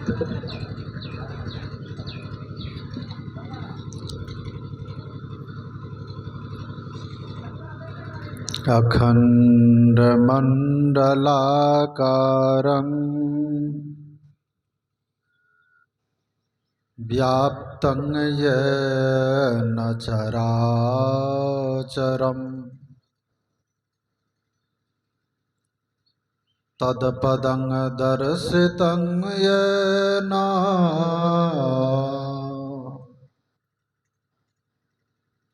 अखण्डमण्डलाकारं व्याप्तं येन चराचरम् तत्पदं दर्शितं येन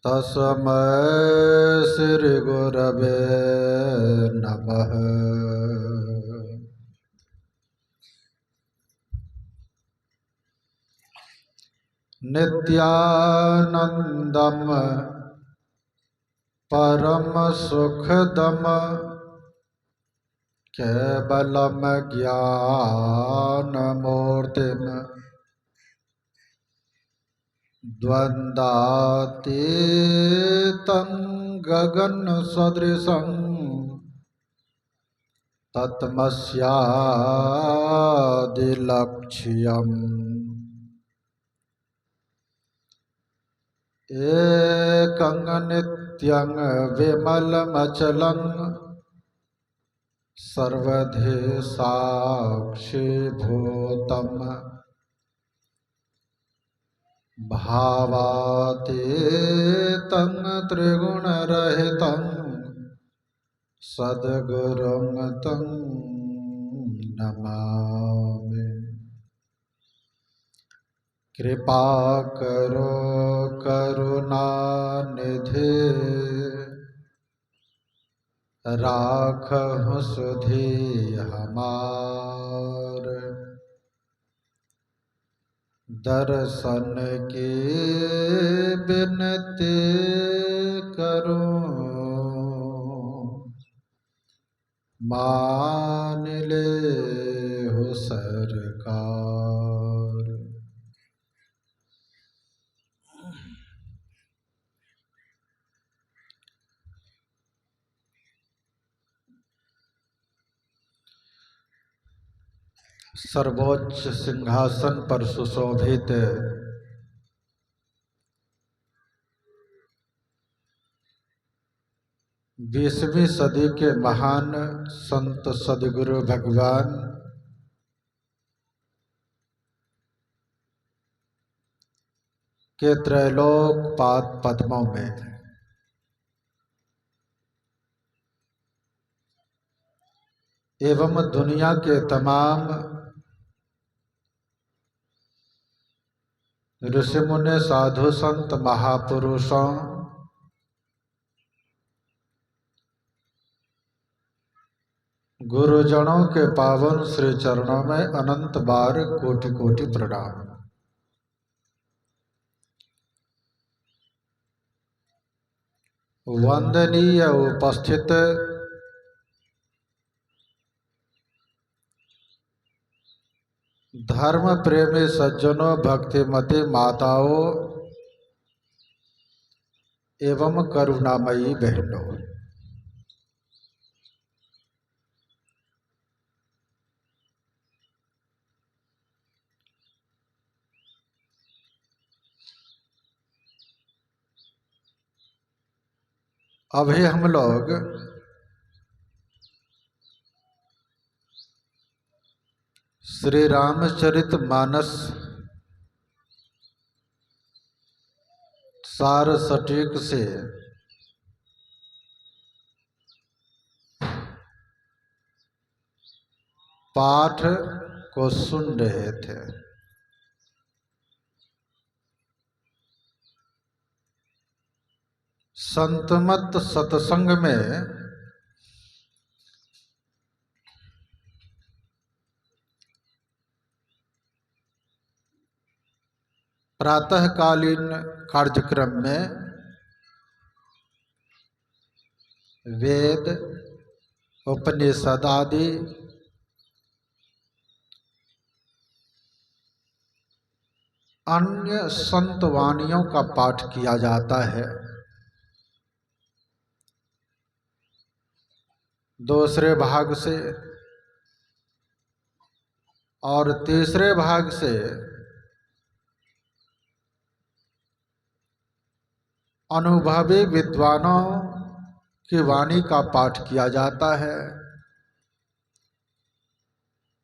तस्मै श्रीगुरवे नमः। नित्यानन्दं परमसुखदं केवलं ज्ञानमूर्तिं द्वन्द्वातीतं गगनसदृशं तत्मस्यादिलक्ष्यम् एकं नित्यं विमलमचलं सर्वधि साक्षिभूतं भावातीतं त्रिगुणरहितं सद्गुरुं तं नमामि। कृपा करो करुणानिधि राखहु सुधि हमार। दर्शन की बिनती करूं मान ले हो सरकार। सर्वोच्च सिंहासन पर सुशोभित 20वीं सदी के महान संत सद्गुरु भगवान के त्रैलोक पाद पद्मों में एवं दुनिया के तमाम ऋषि मुनि साधु संत महापुरुषों गुरुजनों के पावन श्री चरणों में अनंत बार कोटि कोटि प्रणाम। वंदनीय उपस्थित धर्म प्रेमी सज्जनों, भक्तिमती माताओं एवं करुणामयी बहनों, अभी हम लोग श्री रामचरित मानस सार सटीक से पाठ को सुन रहे थे। संतमत सत्संग में प्रातःकालीन कार्यक्रम में वेद उपनिषद आदि अन्य संत वाणियों का पाठ किया जाता है। दूसरे भाग से और तीसरे भाग से अनुभवी विद्वानों की वाणी का पाठ किया जाता है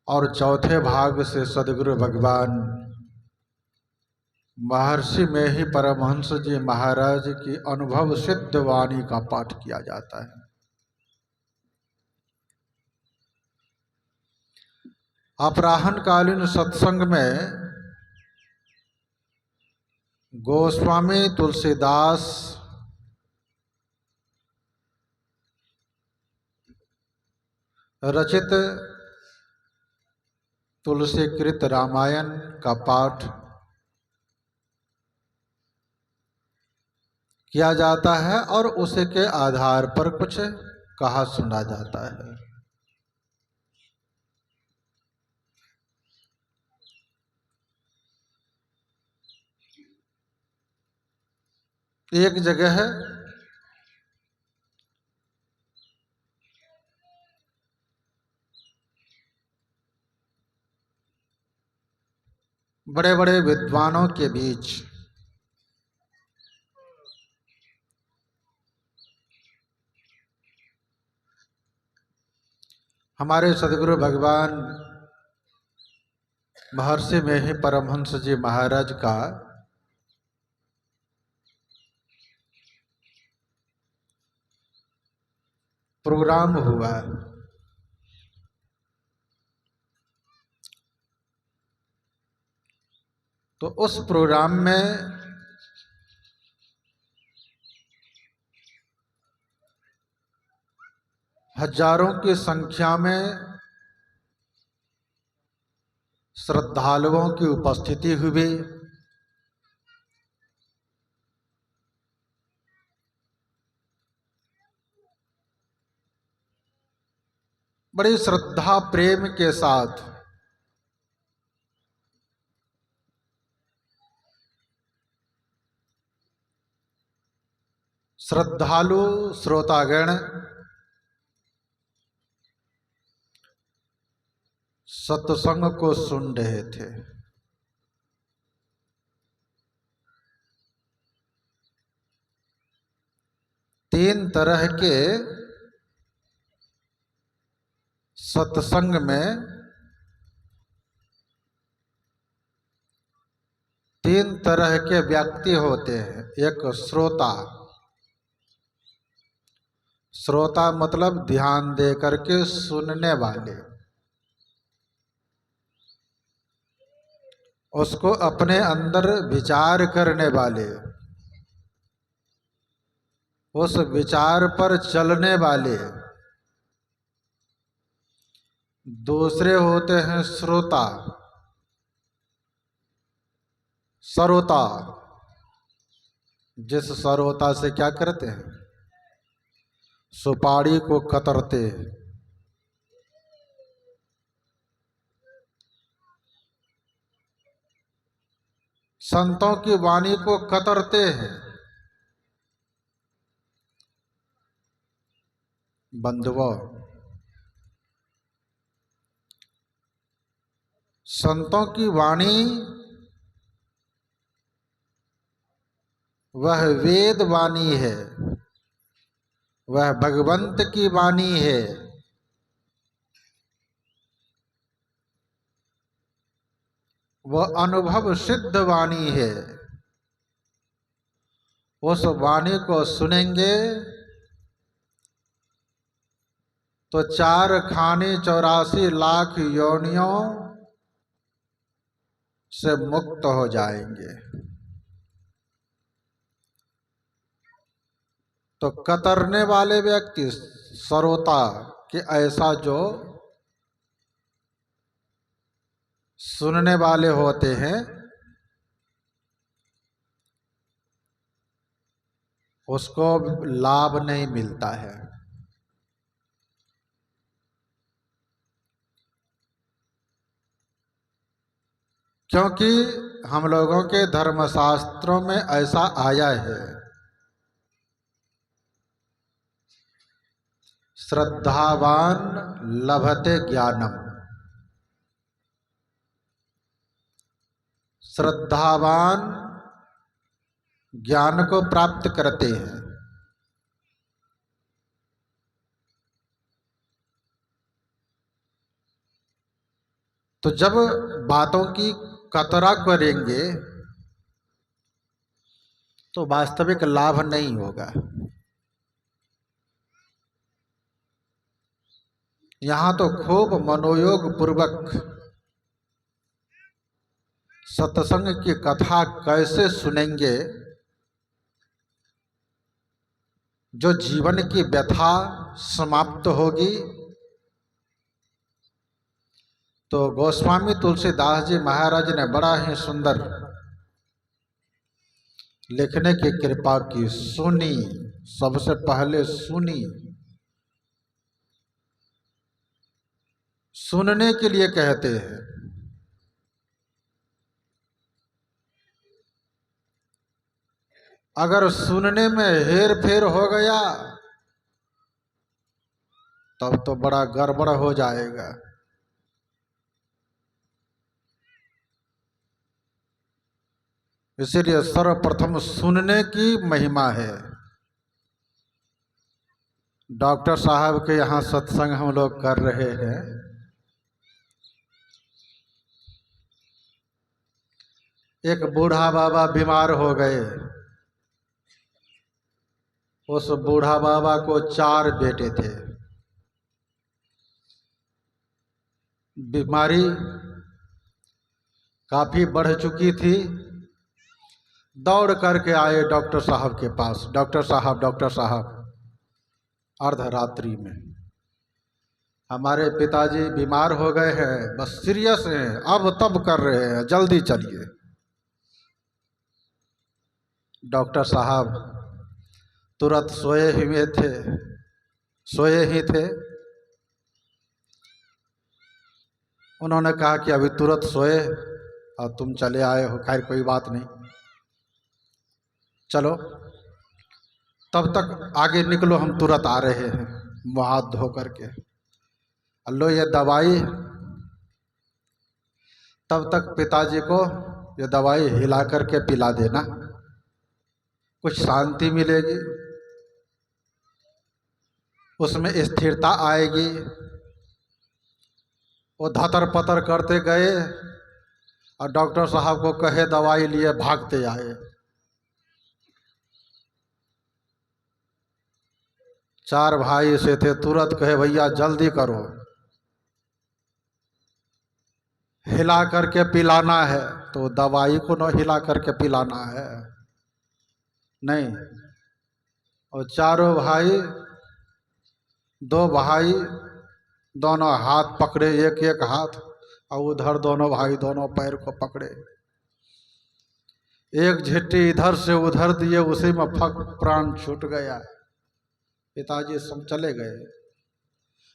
और चौथे भाग से सदगुरु भगवान महर्षि में ही परमहंस जी महाराज की अनुभव सिद्ध वाणी का पाठ किया जाता है। अपराह्न कालीन सत्संग में गोस्वामी तुलसीदास रचित तुलसीकृत रामायण का पाठ किया जाता है और उसी के आधार पर कुछ कहा सुना जाता है। एक जगह है बड़े बड़े विद्वानों के बीच हमारे सदगुरु भगवान महर्षि में ही परमहंस जी महाराज का प्रोग्राम हुआ। तो उस प्रोग्राम में हजारों की संख्या में श्रद्धालुओं की उपस्थिति हुई। बड़ी श्रद्धा प्रेम के साथ श्रद्धालु श्रोतागण सत्संग को सुन रहे थे। तीन तरह के सत्संग में तीन तरह के व्यक्ति होते हैं। एक श्रोता, श्रोता मतलब ध्यान दे करके सुनने वाले, उसको अपने अंदर विचार करने वाले, उस विचार पर चलने वाले। दूसरे होते हैं श्रोता, सरोता। जिस सरोता से क्या करते हैं, सुपारी को कतरते हैं। संतों की वाणी को कतरते हैं। बंधुओं, संतों की वाणी वह वेद वाणी है, वह भगवंत की वाणी है। वह अनुभव सिद्ध वाणी है। उस वाणी को सुनेंगे तो 4 खाने 84 लाख योनियों से मुक्त हो जाएंगे। तो कतरने वाले व्यक्ति सरोता के ऐसा जो सुनने वाले होते हैं, उसको लाभ नहीं मिलता है। क्योंकि हम लोगों के धर्मशास्त्रों में ऐसा आया है, श्रद्धावान लभते ज्ञानम। श्रद्धावान ज्ञान को प्राप्त करते हैं। तो जब बातों की कतरा करेंगे तो वास्तविक लाभ नहीं होगा। यहाँ तो खूब मनोयोग पूर्वक सत्संग की कथा कैसे सुनेंगे जो जीवन की व्यथा समाप्त होगी। तो गोस्वामी तुलसीदास जी महाराज ने बड़ा ही सुंदर लिखने की कृपा की। सुनी, सबसे पहले सुनी। सुनने के लिए कहते हैं। अगर सुनने में हेर फेर हो गया तब तो बड़ा गड़बड़ हो जाएगा। इसीलिए सर्वप्रथम सुनने की महिमा है। डॉक्टर साहब के यहाँ सत्संग हम लोग कर रहे हैं। एक बूढ़ा बाबा बीमार हो गए। उस बूढ़ा बाबा को 4 बेटे थे। बीमारी काफी बढ़ चुकी थी। दौड़ करके आए डॉक्टर साहब के पास। डॉक्टर साहब, अर्धरात्रि में हमारे पिताजी बीमार हो गए हैं, बस सीरियस हैं, अब तब कर रहे हैं, जल्दी चलिए। डॉक्टर साहब तुरंत सोए ही थे। उन्होंने कहा कि अभी तुरंत सोए और तुम चले आए हो, खैर कोई बात नहीं, चलो तब तक आगे निकलो, हम तुरंत आ रहे हैं। मुँह हाथ धो करके लो ये दवाई। तब तक पिताजी को ये दवाई हिला करके पिला देना, कुछ शांति मिलेगी, उसमें स्थिरता आएगी। वो धतर पतर करते गए और डॉक्टर साहब को कहे दवाई लिए भागते आए। 4 भाई से थे, तुरंत कहे भैया जल्दी करो, हिला करके पिलाना है। तो दवाई को न हिला करके पिलाना है, नहीं। और 4 भाई, 2 भाई दोनों हाथ पकड़े, एक हाथ, और उधर दोनों भाई दोनों पैर को पकड़े। एक झिट्टी इधर से उधर दिए, उसी में फक प्राण छूट गया। पिताजी सब चले गए।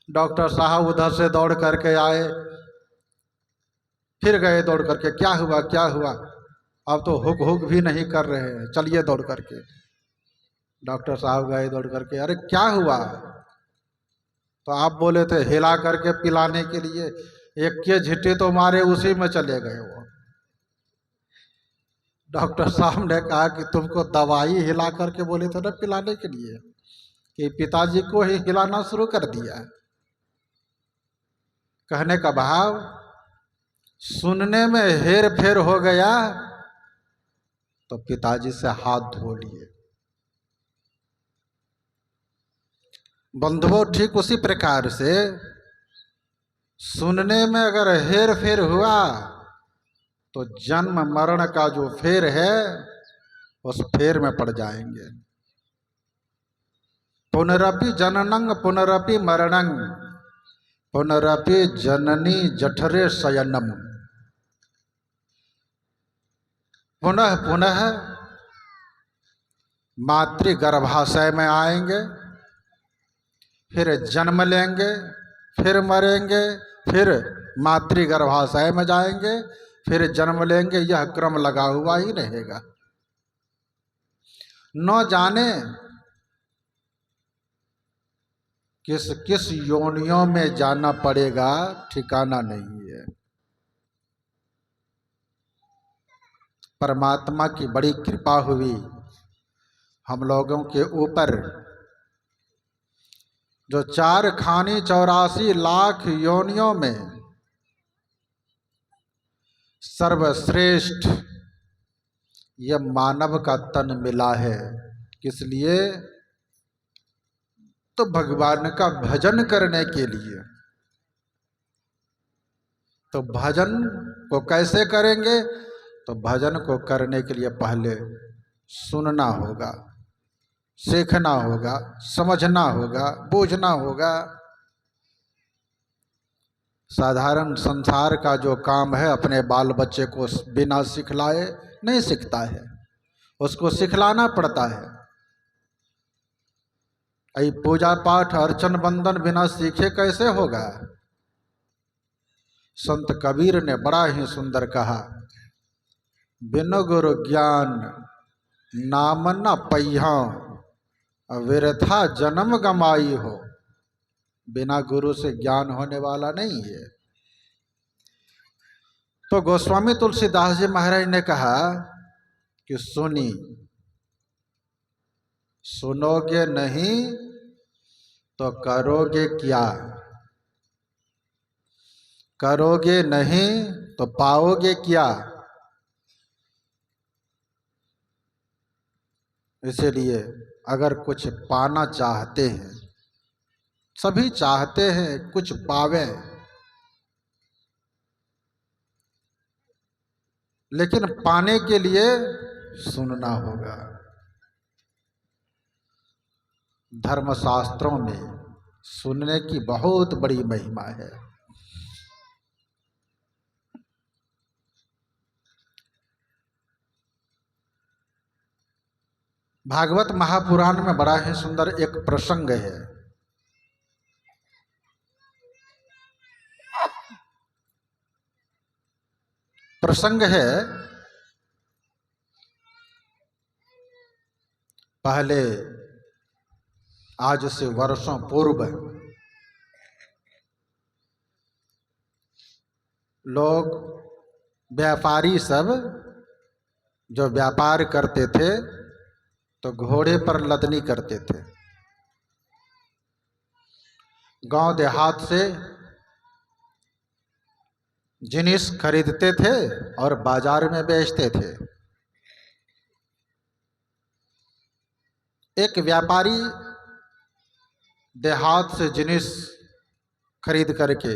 डॉक्टर साहब उधर से दौड़ करके आए, फिर गए दौड़ करके, क्या हुआ? अब तो हुक भी नहीं कर रहे हैं, चलिए दौड़ करके। डॉक्टर साहब गए दौड़ करके, अरे क्या हुआ? तो आप बोले थे हिला करके पिलाने के लिए, एक के झिट्टी तो मारे, उसी में चले गए वो। डॉक्टर साहब ने कहा कि तुमको दवाई हिला करके बोले थे ना पिलाने के लिए, कि पिताजी को ही हिलाना शुरू कर दिया। कहने का भाव, सुनने में हेर फेर हो गया तो पिताजी से हाथ धो लिए। बंधुओं, ठीक उसी प्रकार से सुनने में अगर हेर फेर हुआ तो जन्म मरण का जो फेर है उस फेर में पड़ जाएंगे। पुनरपि जननं पुनरपि मरणं पुनरपि जननी जठरे शयनम। पुनः पुनः मातृ गर्भाशय में आएंगे, फिर जन्म लेंगे, फिर मरेंगे, फिर मातृ गर्भाशय में जाएंगे, फिर जन्म लेंगे। यह क्रम लगा हुआ ही रहेगा। न जाने किस किस योनियों में जाना पड़ेगा, ठिकाना नहीं है। परमात्मा की बड़ी कृपा हुई हम लोगों के ऊपर, जो 4 खानी 84 लाख योनियों में सर्वश्रेष्ठ यह मानव का तन मिला है। किस लिए? तो भगवान का भजन करने के लिए। तो भजन को कैसे करेंगे? तो भजन को करने के लिए पहले सुनना होगा, सीखना होगा, समझना होगा, बूझना होगा। साधारण संसार का जो काम है अपने बाल बच्चे को बिना सिखलाए नहीं सीखता है, उसको सिखलाना पड़ता है। ऐ पूजा पाठ अर्चन बंदन बिना सीखे कैसे होगा? संत कबीर ने बड़ा ही सुंदर कहा, बिनु गुरु ज्ञान नाम न पैहा, व्यर्था जन्म गमाई हो। बिना गुरु से ज्ञान होने वाला नहीं है। तो गोस्वामी तुलसीदास जी महाराज ने कहा कि सुनोगे नहीं तो करोगे क्या? करोगे नहीं तो पाओगे क्या? इसीलिए अगर कुछ पाना चाहते हैं, सभी चाहते हैं कुछ पावे, लेकिन पाने के लिए सुनना होगा। धर्मशास्त्रों में सुनने की बहुत बड़ी महिमा है। भागवत महापुराण में बड़ा ही सुंदर एक प्रसंग है। प्रसंग है, पहले आज से वर्षों पूर्व लोग व्यापारी सब जो व्यापार करते थे तो घोड़े पर लदनी करते थे। गांव देहात से जिनिस खरीदते थे और बाजार में बेचते थे। एक व्यापारी देहात से जिनिस खरीद करके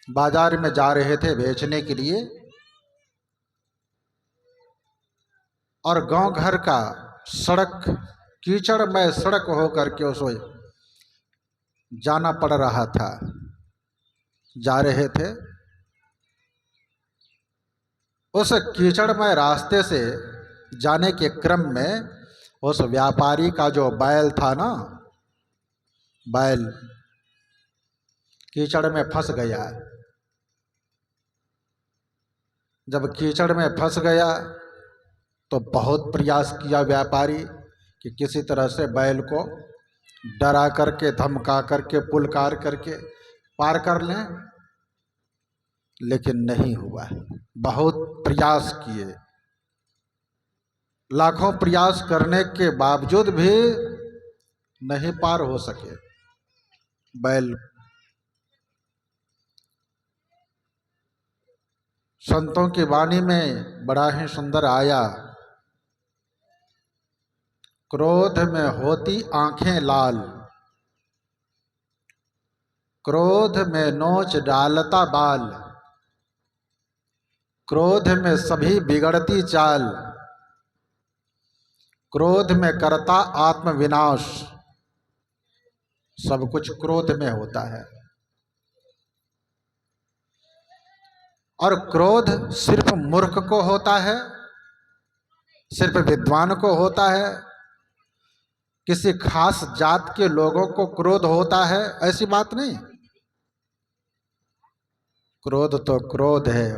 बाजार में जा रहे थे बेचने के लिए, और गांव घर का सड़क कीचड़मय सड़क हो करके उसको जाना पड़ रहा था। जा रहे थे, उस कीचड़मय रास्ते से जाने के क्रम में उस व्यापारी का जो बैल था ना, बैल कीचड़ में फंस गया। जब कीचड़ में फंस गया तो बहुत प्रयास किया व्यापारी कि किसी तरह से बैल को डरा करके, धमका करके, पुलकार करके पार कर लें, लेकिन नहीं हुआ। बहुत प्रयास किए, लाखों प्रयास करने के बावजूद भी नहीं पार हो सके बैल। संतों की वाणी में बड़ा ही सुंदर आया, क्रोध में होती आंखें लाल, क्रोध में नोच डालता बाल, क्रोध में सभी बिगड़ती चाल, क्रोध में करता आत्मविनाश। सब कुछ क्रोध में होता है। और क्रोध सिर्फ मूर्ख को होता है, सिर्फ विद्वान को होता है, किसी खास जात के लोगों को क्रोध होता है ऐसी बात नहीं। क्रोध तो क्रोध है,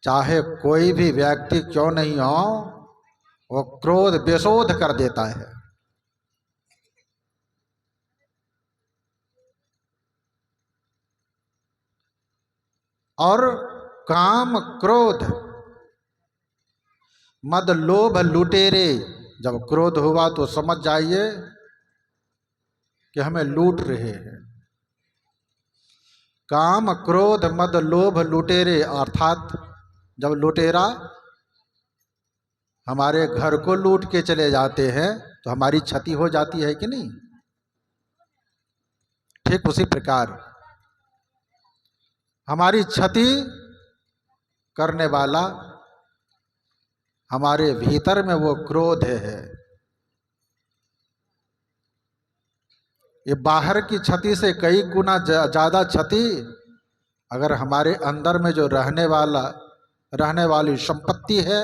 चाहे कोई भी व्यक्ति क्यों नहीं हो, वो क्रोध बेशोध कर देता है। और काम क्रोध मद लोभ लुटेरे, जब क्रोध हुआ तो समझ जाइए कि हमें लूट रहे हैं। काम क्रोध मद लोभ लुटेरे, अर्थात जब लुटेरा हमारे घर को लूट के चले जाते हैं तो हमारी क्षति हो जाती है कि नहीं। ठीक उसी प्रकार हमारी क्षति करने वाला हमारे भीतर में वो क्रोध है। ये बाहर की क्षति से कई गुना ज़्यादा क्षति अगर हमारे अंदर में जो रहने वाली संपत्ति है,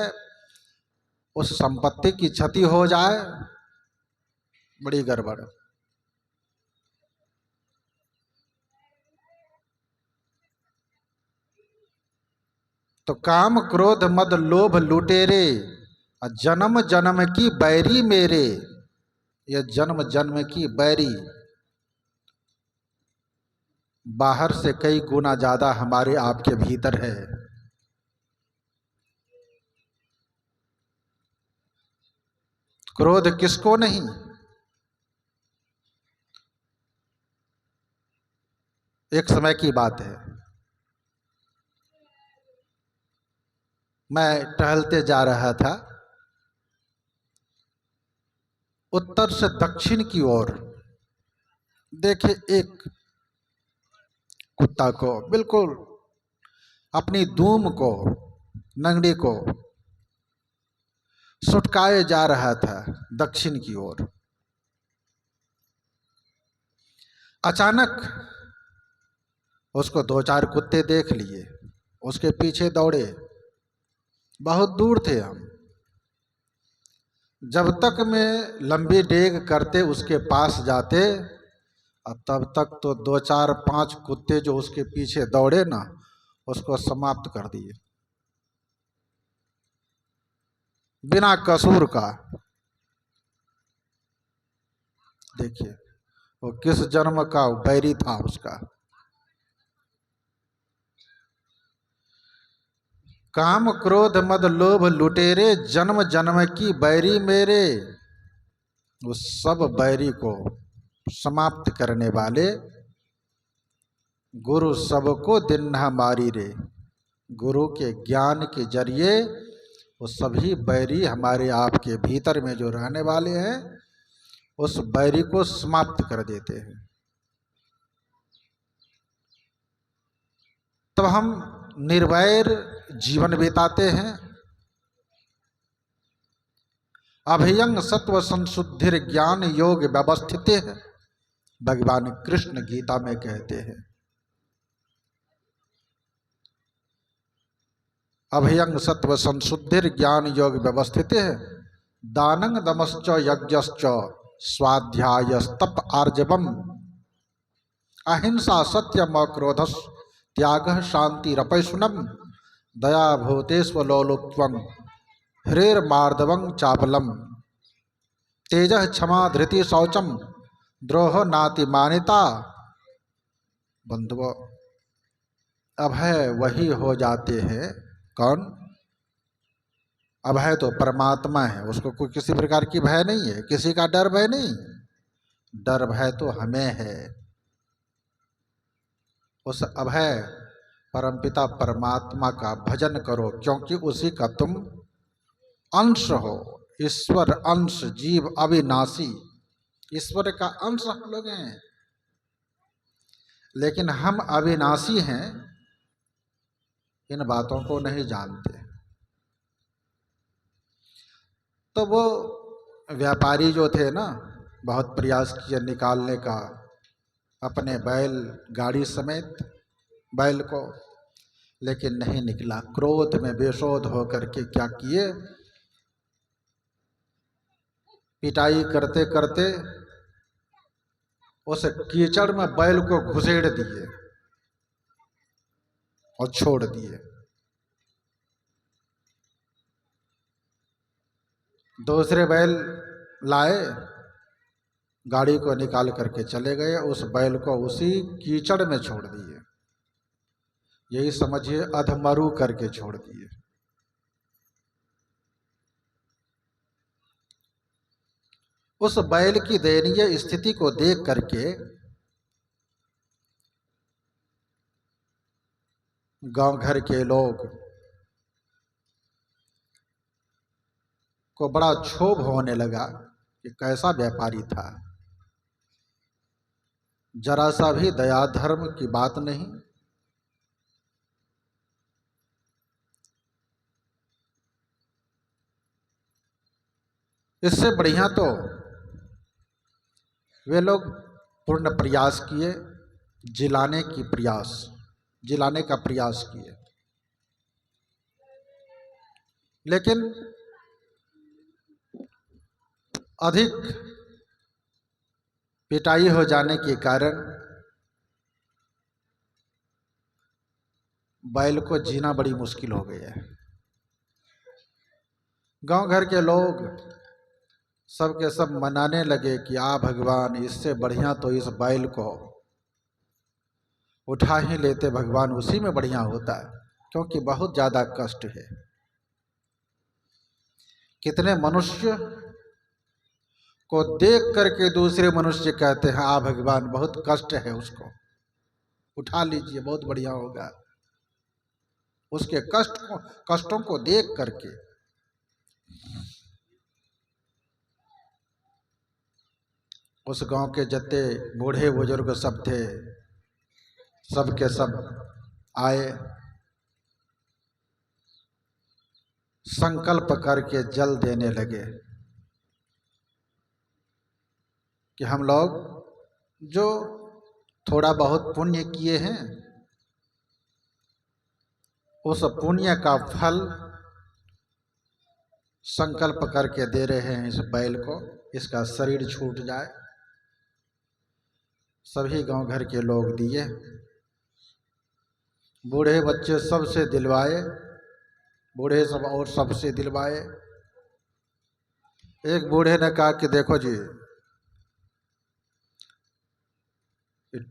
उस संपत्ति की क्षति हो जाए, बड़ी गड़बड़। तो काम क्रोध मद लोभ लुटेरे, जन्म जन्म की बैरी मेरे, यह जन्म जन्म की बैरी बाहर से कई गुना ज्यादा हमारे आपके भीतर है। क्रोध किसको नहीं। एक समय की बात है, मैं टहलते जा रहा था उत्तर से दक्षिण की ओर। देखे एक कुत्ता को बिल्कुल अपनी दूम को, नंगड़ी को सुटकाए जा रहा था दक्षिण की ओर। अचानक उसको दो चार कुत्ते देख लिए, उसके पीछे दौड़े। बहुत दूर थे हम, जब तक मैं लंबी डेग करते उसके पास जाते, तब तक तो दो चार पांच कुत्ते जो उसके पीछे दौड़े ना, उसको समाप्त कर दिए बिना कसूर का। देखिए वो किस जन्म का बैरी था उसका। काम क्रोध मद लोभ लुटेरे, जन्म जन्म की बैरी मेरे। उस सब बैरी को समाप्त करने वाले गुरु सबको दिन्हा मारी रे। गुरु के ज्ञान के जरिए वो सभी बैरी हमारे आपके भीतर में जो रहने वाले हैं, उस बैरी को समाप्त कर देते हैं। तब हम निर्वैर जीवन बिताते हैं। अभयंग सत्व संशुद्धिर ज्ञान योग व्यवस्थित है, भगवान कृष्ण गीता में कहते हैं। अभयंग सत्व संशुद्धिर ज्ञान योग व्यवस्थित है, दानंग दमश्च यज्ञश्च स्वाध्यायस्तप आर्जवम, अहिंसा सत्यम क्रोधस त्याग शांति रपैशुनम, दया भूतेष्वलोलुप्त्वं ह्रीर मार्दवं चापलम, तेजः क्षमा धृति शौचम द्रोह नाति मानिता। बंधुओं, अभय वही हो जाते हैं। कौन? अभय तो परमात्मा है, उसको कोई किसी प्रकार की भय नहीं है, किसी का डर भय नहीं। डर भय तो हमें है। उस अभय परमपिता परमात्मा का भजन करो, क्योंकि उसी का तुम अंश हो। ईश्वर अंश जीव अविनाशी, ईश्वर का अंश हम लोग हैं, लेकिन हम अविनाशी हैं, इन बातों को नहीं जानते। तो वो व्यापारी जो थे ना, बहुत प्रयास किए निकालने का अपने बैल गाड़ी समेत बैल को, लेकिन नहीं निकला। क्रोध में बेशोध होकर के क्या किए, पिटाई करते करते उस कीचड़ में बैल को घुसेड़ दिए और छोड़ दिए। दूसरे बैल लाए, गाड़ी को निकाल करके चले गए, उस बैल को उसी कीचड़ में छोड़ दिए। यही समझिए अधमरु करके छोड़ दिए। उस बैल की दयनीय स्थिति को देख करके गांव घर के लोग को बड़ा क्षोभ होने लगा कि कैसा व्यापारी था, जरा सा भी दया धर्म की बात नहीं। इससे बढ़िया तो वे लोग पूर्ण प्रयास किए, जिलाने का प्रयास किए, लेकिन अधिक पिटाई हो जाने के कारण बैल को जीना बड़ी मुश्किल हो गया है। गांव घर के लोग सब के सब मनाने लगे कि आ भगवान, इससे बढ़िया तो इस बैल को उठा ही लेते भगवान, उसी में बढ़िया होता है, क्योंकि बहुत ज़्यादा कष्ट है। कितने मनुष्य को देख करके दूसरे मनुष्य कहते हैं आ भगवान, बहुत कष्ट है, उसको उठा लीजिए, बहुत बढ़िया होगा। उसके कष्टों को देख करके उस गांव के जितने बूढ़े बुजुर्ग सब थे, सब के सब आए, संकल्प करके जल देने लगे कि हम लोग जो थोड़ा बहुत पुण्य किए हैं, उस पुण्य का फल संकल्प करके दे रहे हैं इस बैल को, इसका शरीर छूट जाए। सभी गांव घर के लोग दिए, बूढ़े बच्चे सबसे दिलवाए, बूढ़े सब और सबसे दिलवाए। एक बूढ़े ने कहा कि देखो जी,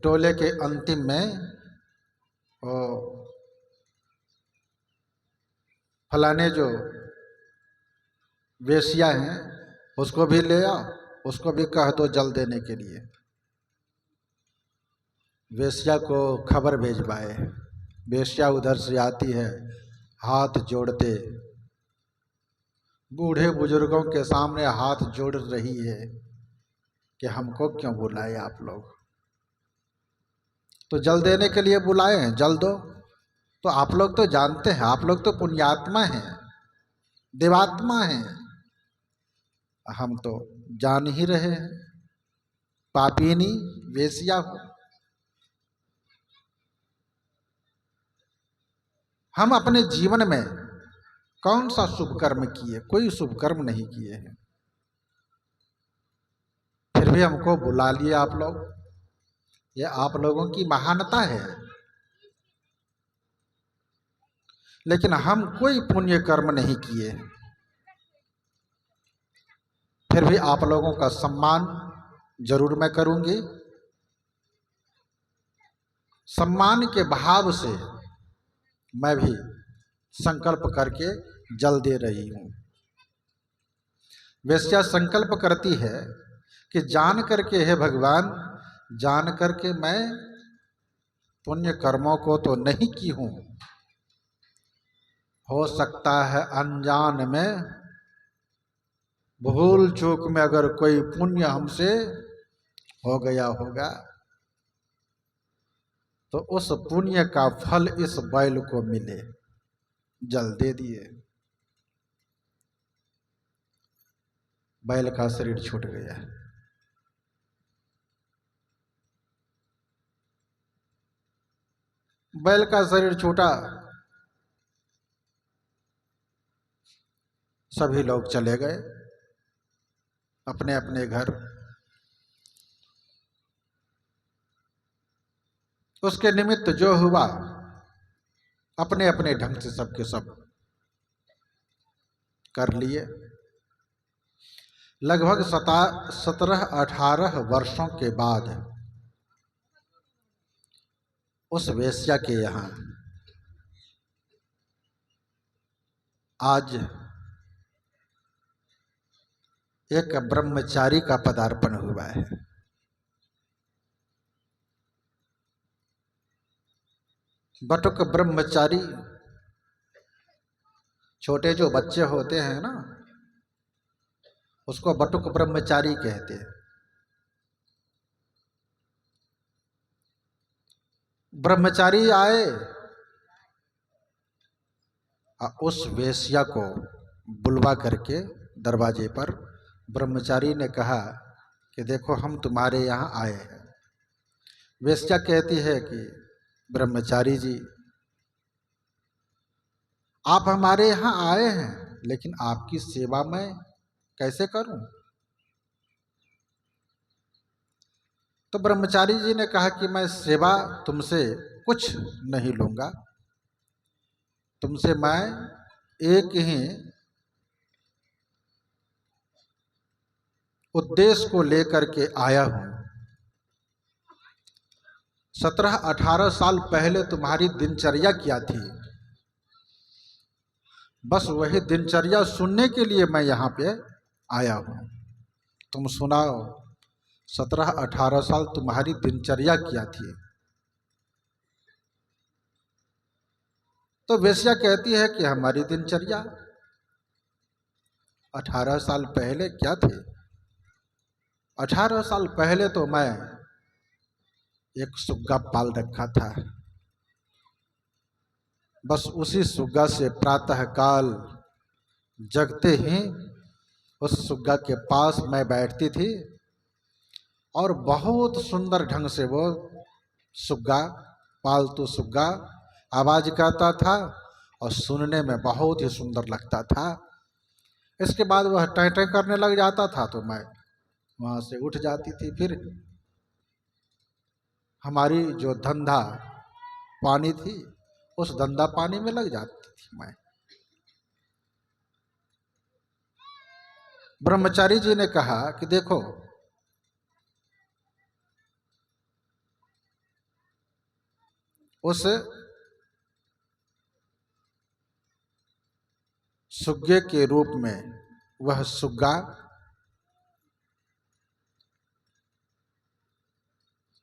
टोले के अंतिम में फलाने जो वेश्या हैं उसको भी ले आओ, उसको भी कह दो जल देने के लिए। वेश्या को खबर भेजवाए, वेश्या उधर से आती है, हाथ जोड़ते, बूढ़े बुजुर्गों के सामने हाथ जोड़ रही है कि हमको क्यों बुलाए आप लोग, तो जल देने के लिए बुलाए हैं, जल दो। तो आप लोग तो जानते हैं, आप लोग तो पुण्यात्मा हैं, देवात्मा हैं, हम तो जान ही रहे हैं पापीनी वेश्या हो। हम अपने जीवन में कौन सा शुभ कर्म किए? कोई शुभ कर्म नहीं किए हैं, फिर भी हमको बुला लिए आप लोग। ये आप लोगों की महानता है, लेकिन हम कोई पुण्य कर्म नहीं किए, फिर भी आप लोगों का सम्मान जरूर मैं करूंगी। सम्मान के भाव से मैं भी संकल्प करके जल दे रही हूं। वेश्या संकल्प करती है कि जान करके, हे भगवान, जान करके मैं पुण्य कर्मों को तो नहीं की हूं, हो सकता है अनजान में, भूल चूक में अगर कोई पुण्य हमसे हो गया होगा, तो उस पुण्य का फल इस बैल को मिले। जल दे दिए, बैल का शरीर छूट गया। बैल का शरीर छूटा, सभी लोग चले गए अपने अपने घर। उसके निमित्त जो हुआ अपने अपने ढंग से सबके सब कर लिए। लगभग 17-18 वर्षों के बाद उस वेश्या के यहाँ आज एक ब्रह्मचारी का पदार्पण हुआ है। बटुक ब्रह्मचारी, छोटे जो बच्चे होते हैं ना, उसको बटुक ब्रह्मचारी कहते हैं। ब्रह्मचारी आए, उस वेश्या को बुलवा करके दरवाजे पर ब्रह्मचारी ने कहा कि देखो हम तुम्हारे यहाँ आए हैं। वेश्या कहती है कि ब्रह्मचारी जी, आप हमारे यहाँ आए हैं, लेकिन आपकी सेवा मैं कैसे करूं? तो ब्रह्मचारी जी ने कहा कि मैं सेवा तुमसे कुछ नहीं लूंगा, तुमसे मैं एक ही उद्देश्य को लेकर के आया हूं। 17-18 साल पहले तुम्हारी दिनचर्या क्या थी, बस वही दिनचर्या सुनने के लिए मैं यहाँ पे आया हूँ। तुम सुनाओ, 17-18 साल तुम्हारी दिनचर्या क्या थी? तो वेश्या कहती है कि हमारी दिनचर्या 18 साल पहले क्या थे? 18 साल पहले तो मैं एक सुग्गा पाल रखा था। बस उसी सुग्गा से प्रातः काल जगते ही उस सुग्गा के पास मैं बैठती थी और बहुत सुंदर ढंग से वो सुग्गा, पालतू सुग्गा आवाज करता था और सुनने में बहुत ही सुंदर लगता था। इसके बाद वह टै टै करने लग जाता था तो मैं वहाँ से उठ जाती थी। फिर हमारी जो धंधा पानी थी, उस धंधा पानी में लग जाती थी मैं। ब्रह्मचारी जी ने कहा कि देखो, उस सुग्गे के रूप में वह सुग्गा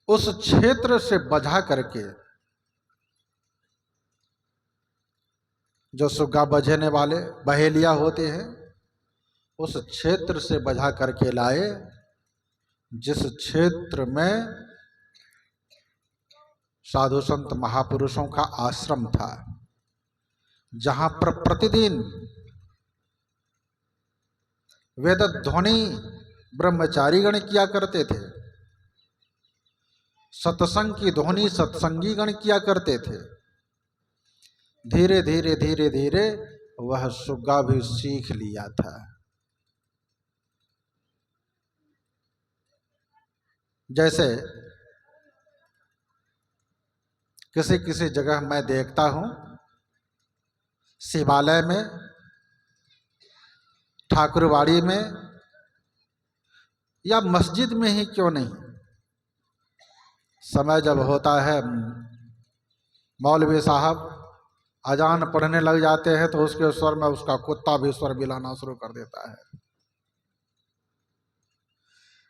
उस क्षेत्र से बजा करके, जो सुग्गा बजाने वाले बहेलिया होते हैं, उस क्षेत्र से बजा करके लाए जिस क्षेत्र में साधु संत महापुरुषों का आश्रम था, जहां पर प्रतिदिन वेद ध्वनि ब्रह्मचारी गण किया करते थे, सत्संग की ध्वनि सत्संगी गण किया करते थे। धीरे धीरे धीरे धीरे वह सुग्गा भी सीख लिया था। जैसे किसी किसी जगह मैं देखता हूं, शिवालय में, ठाकुरवाड़ी में या मस्जिद में ही क्यों नहीं, समय जब होता है मौलवी साहब अजान पढ़ने लग जाते हैं तो उसके स्वर में उसका कुत्ता भी स्वर मिलाना शुरू कर देता है।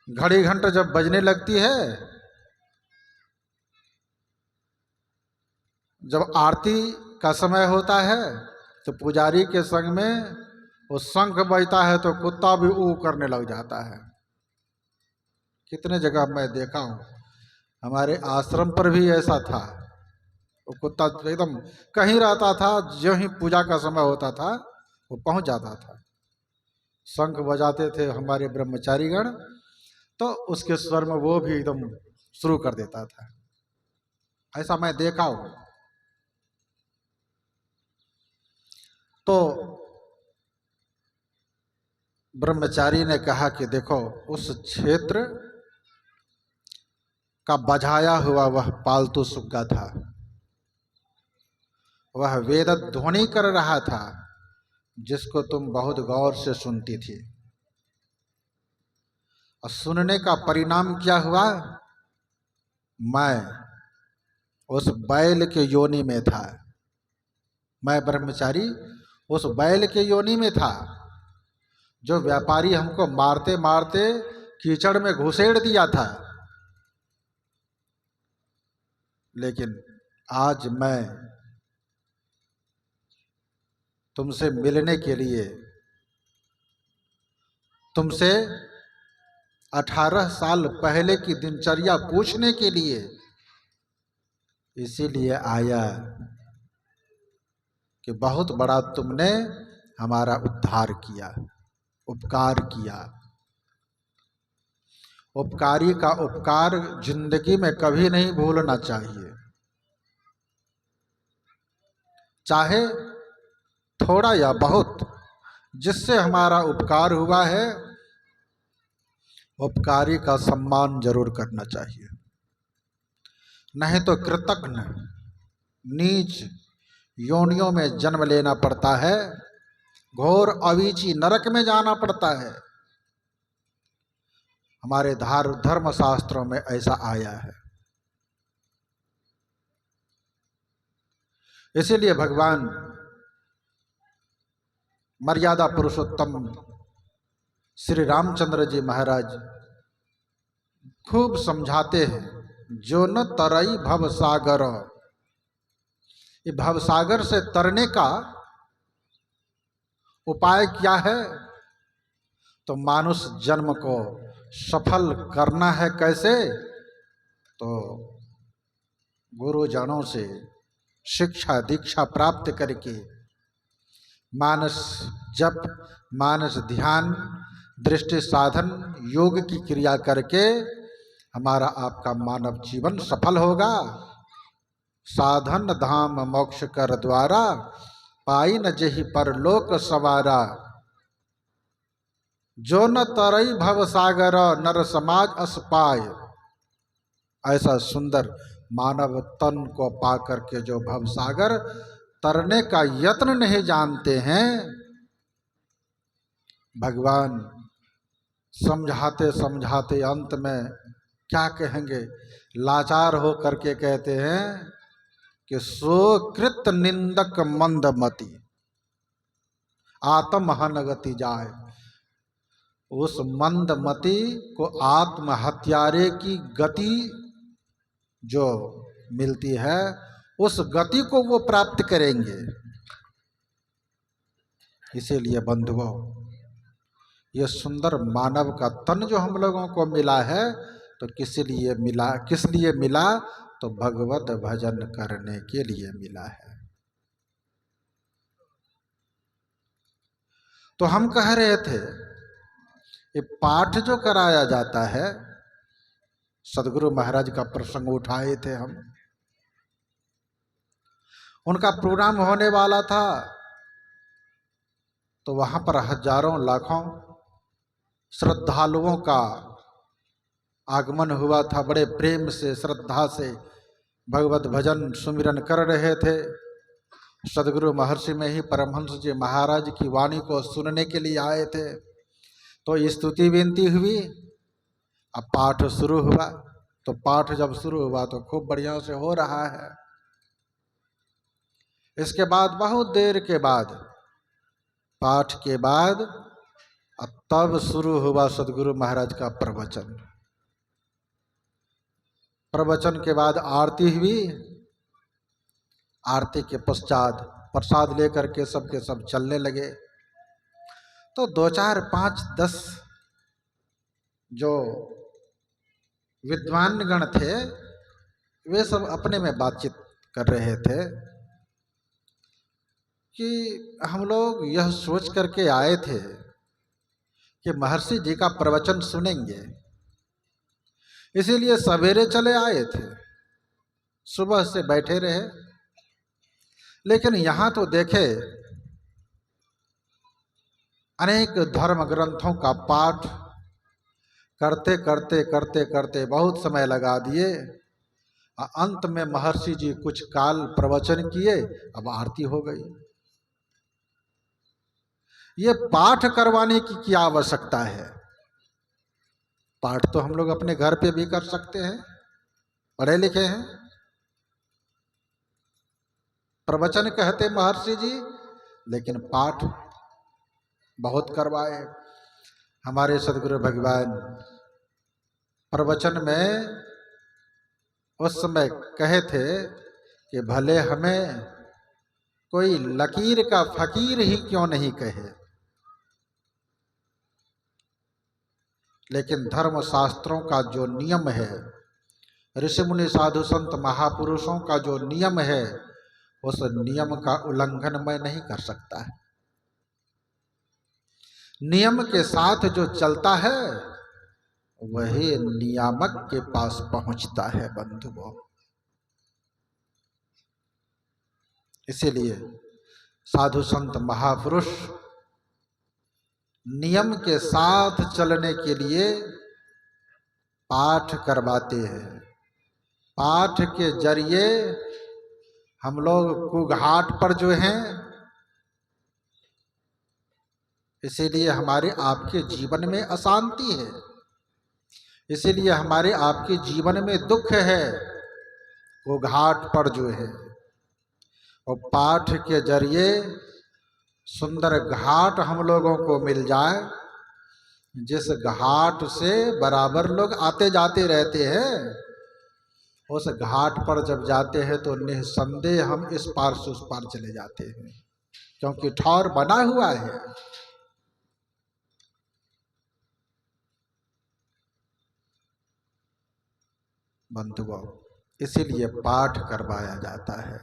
घड़ी घंटे जब बजने लगती है, जब आरती का समय होता है तो पुजारी के संग में वो शंख बजता है तो कुत्ता भी ऊ करने लग जाता है। कितने जगह मैं देखा हूँ, हमारे आश्रम पर भी ऐसा था। वो कुत्ता एकदम कहीं रहता था, जो ही पूजा का समय होता था वो पहुंच जाता था। शंख बजाते थे हमारे ब्रह्मचारीगण, तो उसके स्वर में वो भी एकदम शुरू कर देता था। ऐसा मैं देखा हूं। तो ब्रह्मचारी ने कहा कि देखो, उस क्षेत्र का बजाया हुआ वह पालतू सुग्गा था, वह वेद ध्वनि कर रहा था जिसको तुम बहुत गौर से सुनती थी। और सुनने का परिणाम क्या हुआ? मैं उस बैल के योनि में था। मैं ब्रह्मचारी उस बैल के योनि में था, जो व्यापारी हमको मारते मारते कीचड़ में घुसेड़ दिया था। लेकिन आज मैं तुमसे मिलने के लिए, तुमसे 18 साल पहले की दिनचर्या पूछने के लिए इसीलिए आया कि बहुत बड़ा तुमने हमारा उद्धार किया, उपकार किया। उपकारी का उपकार जिंदगी में कभी नहीं भूलना चाहिए, चाहे थोड़ा या बहुत। जिससे हमारा उपकार हुआ है, उपकारी का सम्मान जरूर करना चाहिए। नहीं तो कृतघ्न नीच योनियों में जन्म लेना पड़ता है, घोर अवीची नरक में जाना पड़ता है। हमारे धर्म शास्त्रों में ऐसा आया है। इसीलिए भगवान मर्यादा पुरुषोत्तम श्री रामचंद्र जी महाराज खूब समझाते हैं, जो न तरई भव सागर। ये भव सागर से तरने का उपाय क्या है? तो मानुष जन्म को सफल करना है। कैसे? तो गुरुजनों से शिक्षा दीक्षा प्राप्त करके मानस जप, मानस ध्यान, दृष्टि साधन, योग की क्रिया करके हमारा आपका मानव जीवन सफल होगा। साधन धाम मोक्ष कर द्वारा, पाई न जेहि परलोक सवारा। जो न तरई भव सागर, नर समाज अस पाय। ऐसा सुंदर मानव तन को पा करके जो भव सागर तरने का यत्न नहीं जानते हैं, भगवान समझाते समझाते अंत में क्या कहेंगे? लाचार हो करके कहते हैं कि सो कृत निंदक मंदमति, आत्म हनगति जाए। उस मंदमति को आत्महत्यारे की गति जो मिलती है, उस गति को वो प्राप्त करेंगे। इसीलिए बंधुओं, ये सुंदर मानव का तन जो हम लोगों को मिला है, तो किस लिए मिला? तो भगवत भजन करने के लिए मिला है। तो हम कह रहे थे, ये पाठ जो कराया जाता है, सदगुरु महाराज का प्रसंग उठाए थे हम। उनका प्रोग्राम होने वाला था, तो वहां पर हजारों लाखों श्रद्धालुओं का आगमन हुआ था। बड़े प्रेम से, श्रद्धा से भगवत भजन सुमिरन कर रहे थे। सदगुरु महर्षि में ही परमहंस जी महाराज की वाणी को सुनने के लिए आए थे। तो स्तुति विनती हुई, अब पाठ शुरू हुआ। तो पाठ जब शुरू हुआ तो खूब बढ़िया से हो रहा है। इसके बाद बहुत देर के बाद, पाठ के बाद, तब शुरू हुआ सदगुरु महाराज का प्रवचन। प्रवचन के बाद आरती हुई। आरती के पश्चात प्रसाद लेकर के सबके सब चलने लगे। तो 2, 4, 5, 10 जो विद्वान गण थे, वे सब अपने में बातचीत कर रहे थे कि हम लोग यह सोच करके आए थे कि महर्षि जी का प्रवचन सुनेंगे, इसीलिए सवेरे चले आए थे, सुबह से बैठे रहे। लेकिन यहाँ तो देखे, अनेक धर्म ग्रंथों का पाठ करते करते करते करते बहुत समय लगा दिए। अंत में महर्षि जी कुछ काल प्रवचन किए, अब आरती हो गई। ये पाठ करवाने की क्या आवश्यकता है? पाठ तो हम लोग अपने घर पे भी कर सकते हैं, पढ़े लिखे हैं। प्रवचन कहते महर्षि जी लेकिन पाठ बहुत करवाए। हमारे सदगुरु भगवान प्रवचन में उस समय कहे थे कि भले हमें कोई लकीर का फकीर ही क्यों नहीं कहे, लेकिन धर्म शास्त्रों का जो नियम है, ऋषि मुनि साधु संत महापुरुषों का जो नियम है, उस नियम का उल्लंघन मैं नहीं कर सकता है। नियम के साथ जो चलता है वही नियामक के पास पहुंचता है बंधुओं। इसीलिए साधु संत महापुरुष नियम के साथ चलने के लिए पाठ करवाते हैं। पाठ के जरिए हम लोग कुघाट पर जो हैं, इसीलिए हमारे आपके जीवन में अशांति है, इसीलिए हमारे आपके जीवन में दुख है, वो घाट पर जो है। और पाठ के जरिए सुंदर घाट हम लोगों को मिल जाए, जिस घाट से बराबर लोग आते जाते रहते हैं, उस घाट पर जब जाते हैं तो निस्संदेह हम इस पार से उस पार चले जाते हैं, क्योंकि ठौर बना हुआ है। बंधुओं, इसीलिए पाठ करवाया जाता है।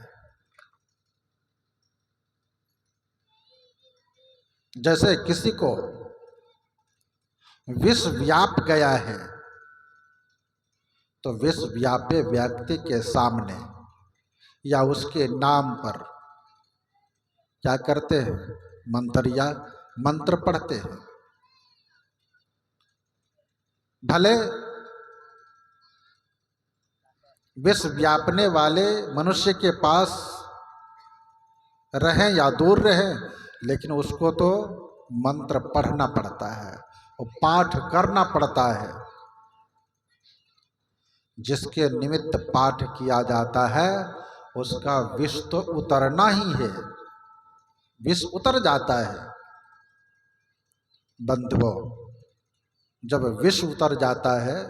जैसे किसी को विष व्याप गया है तो विष व्यापे व्यक्ति के सामने या उसके नाम पर क्या करते हैं? मंत्र या मंत्र पढ़ते हैं। भले विष व्यापने वाले मनुष्य के पास रहें या दूर रहें, लेकिन उसको तो मंत्र पढ़ना पड़ता है और पाठ करना पड़ता है। जिसके निमित्त पाठ किया जाता है उसका विष तो उतरना ही है, विष उतर जाता है। बंधुओं, जब विष उतर जाता है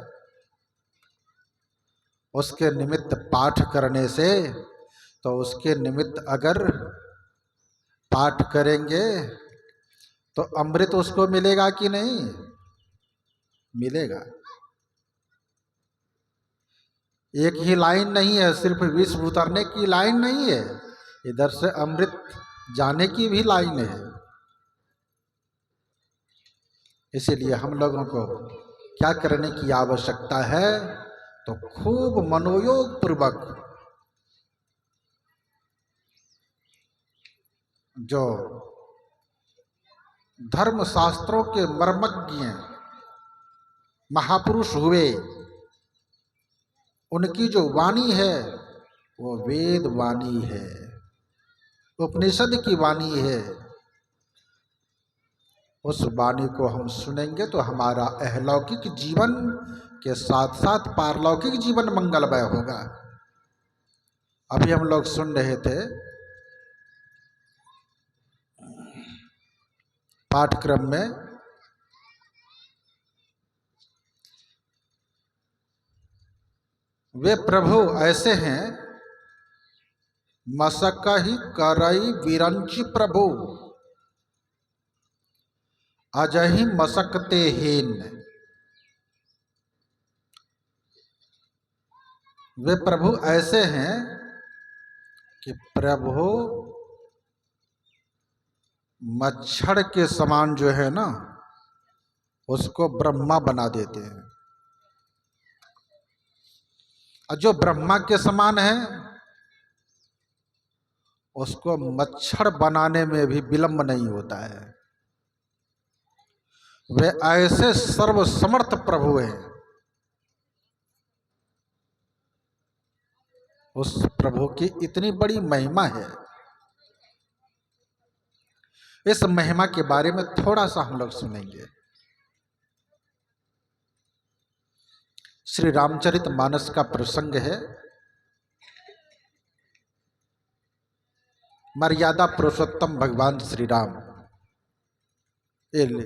उसके निमित्त पाठ करने से, तो उसके निमित्त अगर पाठ करेंगे तो अमृत उसको मिलेगा कि नहीं? मिलेगा। एक ही लाइन नहीं है, सिर्फ विष उतरने की लाइन नहीं है, इधर से अमृत जाने की भी लाइन है। इसीलिए हम लोगों को क्या करने की आवश्यकता है? तो खूब मनोयोग पूर्वक जो धर्म शास्त्रों के मर्मज्ञ महापुरुष हुए, उनकी जो वाणी है वो वेद वाणी है, उपनिषद की वाणी है। उस वाणी को हम सुनेंगे तो हमारा अहलौकिक जीवन के साथ साथ पारलौकिक जीवन मंगलमय होगा। अभी हम लोग सुन रहे थे पाठक्रम में वे प्रभु ऐसे हैं, मसकहि करई विरंचि प्रभु, अजहि मसकते हीन। वे प्रभु ऐसे हैं कि प्रभु मच्छर के समान जो है ना, उसको ब्रह्मा बना देते हैं। और जो ब्रह्मा के समान है उसको मच्छर बनाने में भी विलंब नहीं होता है। वे ऐसे सर्वसमर्थ प्रभु हैं। उस प्रभु की इतनी बड़ी महिमा है। इस महिमा के बारे में थोड़ा सा हम लोग सुनेंगे। श्री रामचरितमानस का प्रसंग है। मर्यादा पुरुषोत्तम भगवान श्री राम, ये ले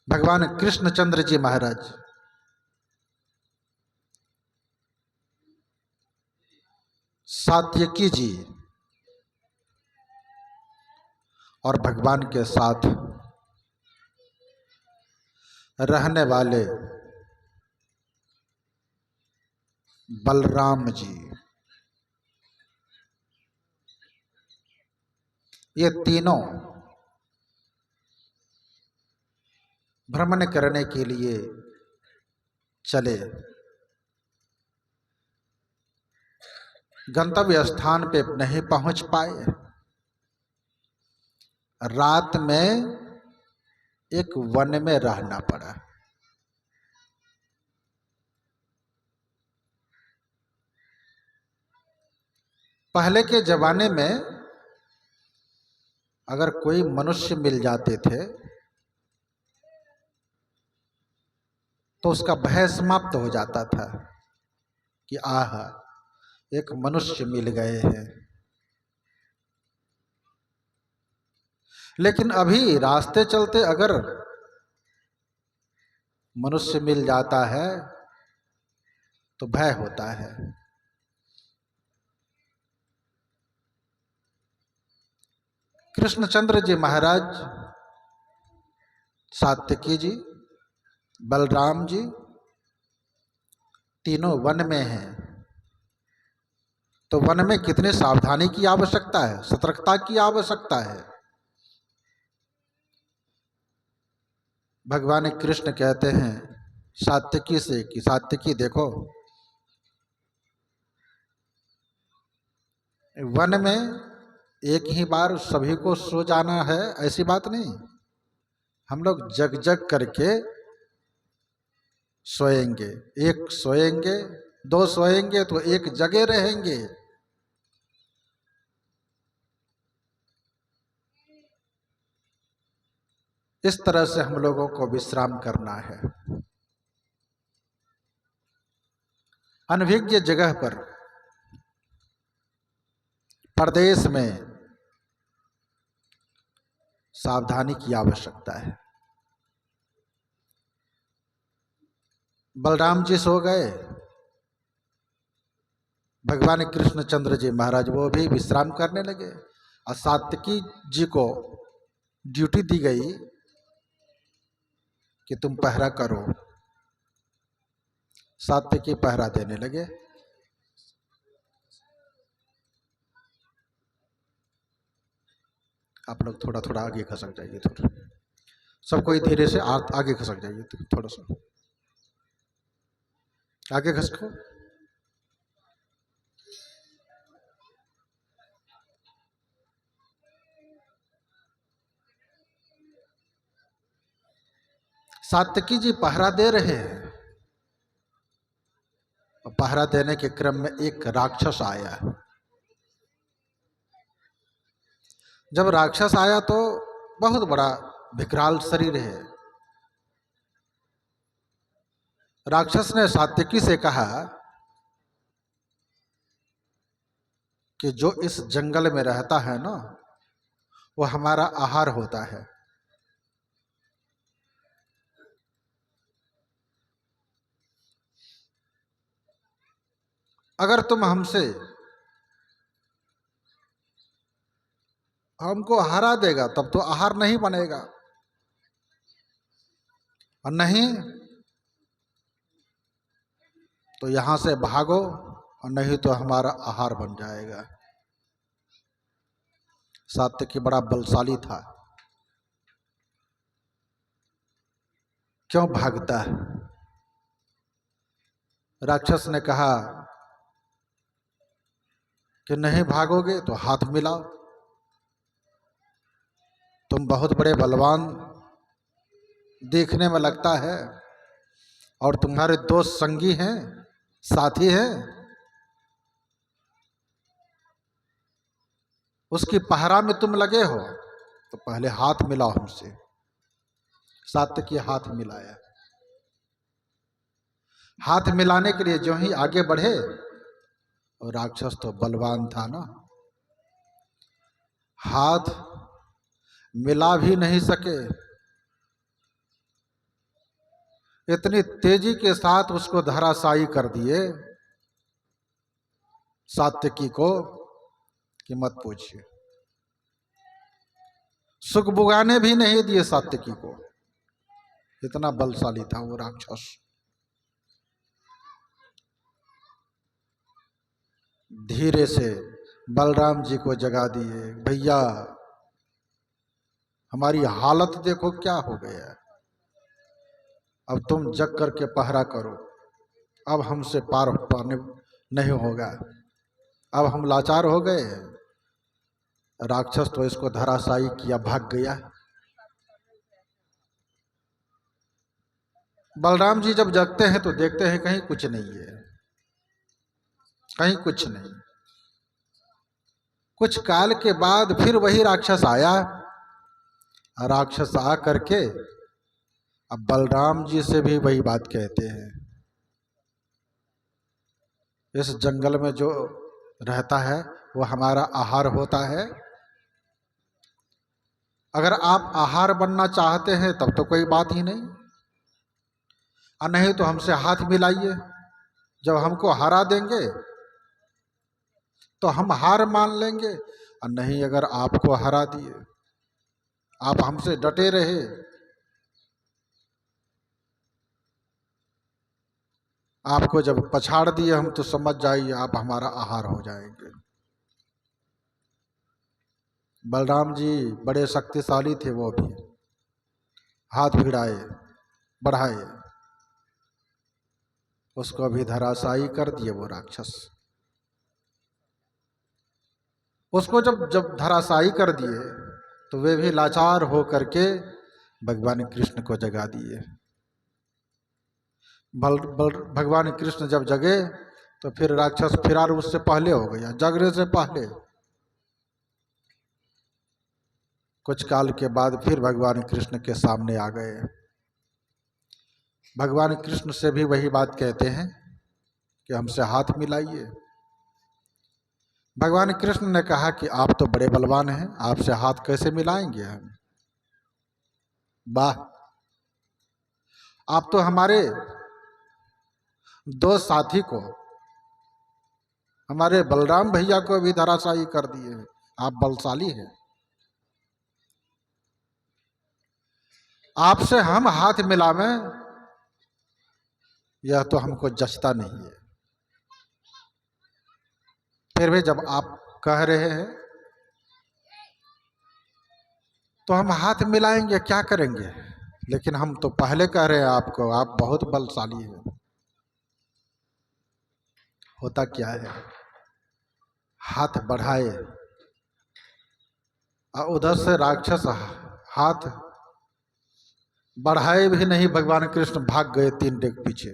भगवान कृष्णचंद्र जी महाराज, सात्यकी जी और भगवान के साथ रहने वाले बलराम जी, ये तीनों भ्रमण करने के लिए चले। गंतव्य स्थान पे नहीं पहुंच पाए। रात में एक वन में रहना पड़ा। पहले के जमाने में अगर कोई मनुष्य मिल जाते थे तो उसका भय समाप्त हो जाता था कि आह, एक मनुष्य मिल गए हैं। लेकिन अभी रास्ते चलते अगर मनुष्य मिल जाता है तो भय होता है। कृष्णचंद्र जी महाराज, सात्यकी जी, बलराम जी तीनों वन में हैं। तो वन में कितने सावधानी की आवश्यकता है, सतर्कता की आवश्यकता है। भगवान कृष्ण कहते हैं सात्यकी से कि सात्यकी देखो, वन में एक ही बार सभी को सो जाना है ऐसी बात नहीं। हम लोग जग जग करके सोएंगे, एक सोएंगे, दो सोएंगे तो एक जगे रहेंगे। इस तरह से हम लोगों को विश्राम करना है। अनभिज्ञ जगह पर, परदेश में सावधानी की आवश्यकता है। बलराम जी सो गए, भगवान कृष्णचंद्र जी महाराज वो भी विश्राम करने लगे और सात्यकी जी को ड्यूटी दी गई कि तुम पहरा करो। सात्यकी पहरा देने लगे। आप लोग थोड़ा थोड़ा आगे खसक जाइए, थोड़ा सब कोई धीरे से आगे खसक जाइए, थोड़ा सा आगे खसको। सात्यकी जी पहरा दे रहे हैं। पहरा देने के क्रम में एक राक्षस आया। जब राक्षस आया तो बहुत बड़ा विकराल शरीर है। राक्षस ने सात्यकी से कहा कि जो इस जंगल में रहता है ना, वो हमारा आहार होता है। अगर तुम हमको हरा देगा तब तो आहार नहीं बनेगा, और नहीं तो यहां से भागो, और नहीं तो हमारा आहार बन जाएगा। सात्यकी बड़ा बलशाली था। क्यों भागता है? राक्षस ने कहा कि नहीं भागोगे तो हाथ मिलाओ। तुम बहुत बड़े बलवान देखने में लगता है, और तुम्हारे दो संगी हैं, साथी हैं, उसकी पहरा में तुम लगे हो, तो पहले हाथ मिलाओ हमसे। सात्यकी हाथ मिलाया। हाथ मिलाने के लिए जो ही आगे बढ़े, और राक्षस तो बलवान था ना, हाथ मिला भी नहीं सके, इतनी तेजी के साथ उसको धराशायी कर दिए सात्यकी को कि मत पूछिए। सुख बुगाने भी नहीं दिए सात्यकी को, इतना बलशाली था वो राक्षस। धीरे से बलराम जी को जगा दिए, भैया हमारी हालत देखो क्या हो गया, अब तुम जग करके पहरा करो, अब हमसे पार पाने नहीं होगा, अब हम लाचार हो गए। राक्षस तो इसको धराशायी किया, भाग गया। बलराम जी जब जगते हैं तो देखते हैं कहीं कुछ नहीं है, कहीं कुछ नहीं। कुछ काल के बाद फिर वही राक्षस आया। राक्षस आ करके अब बलराम जी से भी वही बात कहते हैं, इस जंगल में जो रहता है वो हमारा आहार होता है, अगर आप आहार बनना चाहते हैं तब तो कोई बात ही नहीं, और नहीं तो हमसे हाथ मिलाइए, जब हमको हरा देंगे तो हम हार मान लेंगे, और नहीं अगर आपको हरा दिए, आप हमसे डटे रहे, आपको जब पछाड़ दिए हम तो समझ जाइए आप हमारा आहार हो जाएंगे। बलराम जी बड़े शक्तिशाली थे, वो भी हाथ भिड़ाए बढ़ाए, उसको भी धराशायी कर दिए वो राक्षस। उसको जब जब धराशायी कर दिए तो वे भी लाचार हो करके भगवान कृष्ण को जगा दिए। भगवान कृष्ण जब जगे तो फिर राक्षस फिरार उससे पहले हो गया, जगने से पहले। कुछ काल के बाद फिर भगवान कृष्ण के सामने आ गए। भगवान कृष्ण से भी वही बात कहते हैं कि हमसे हाथ मिलाइए। भगवान कृष्ण ने कहा कि आप तो बड़े बलवान हैं, आपसे हाथ कैसे मिलाएंगे हम। वाह, आप तो हमारे दो साथी को, हमारे बलराम भैया को भी धराशायी कर दिए हैं, आप बलशाली हैं। आपसे हम हाथ मिलावें यह तो हमको जचता नहीं है, फिर भी जब आप कह रहे हैं तो हम हाथ मिलाएंगे, क्या करेंगे, लेकिन हम तो पहले कह रहे हैं आपको, आप बहुत बलशाली हैं। होता क्या है, हाथ बढ़ाए और उधर से राक्षस हाथ बढ़ाए भी नहीं, भगवान कृष्ण भाग गए 3 डेग पीछे।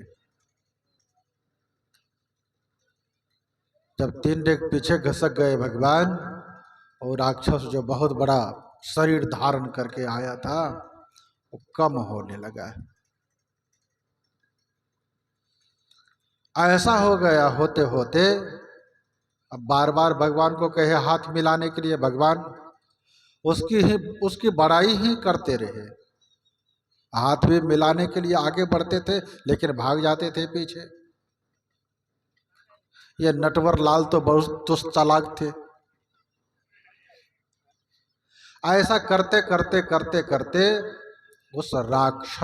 जब 3 डेग पीछे घसक गए भगवान, और राक्षस जो बहुत बड़ा शरीर धारण करके आया था वो कम होने लगा। ऐसा हो गया होते होते, अब बार बार भगवान को कहे हाथ मिलाने के लिए, भगवान उसकी बड़ाई ही करते रहे। हाथ भी मिलाने के लिए आगे बढ़ते थे लेकिन भाग जाते थे पीछे। ये नटवर लाल तो बहुत तुस्त चालाक थे। ऐसा करते करते करते करते उस राक्षस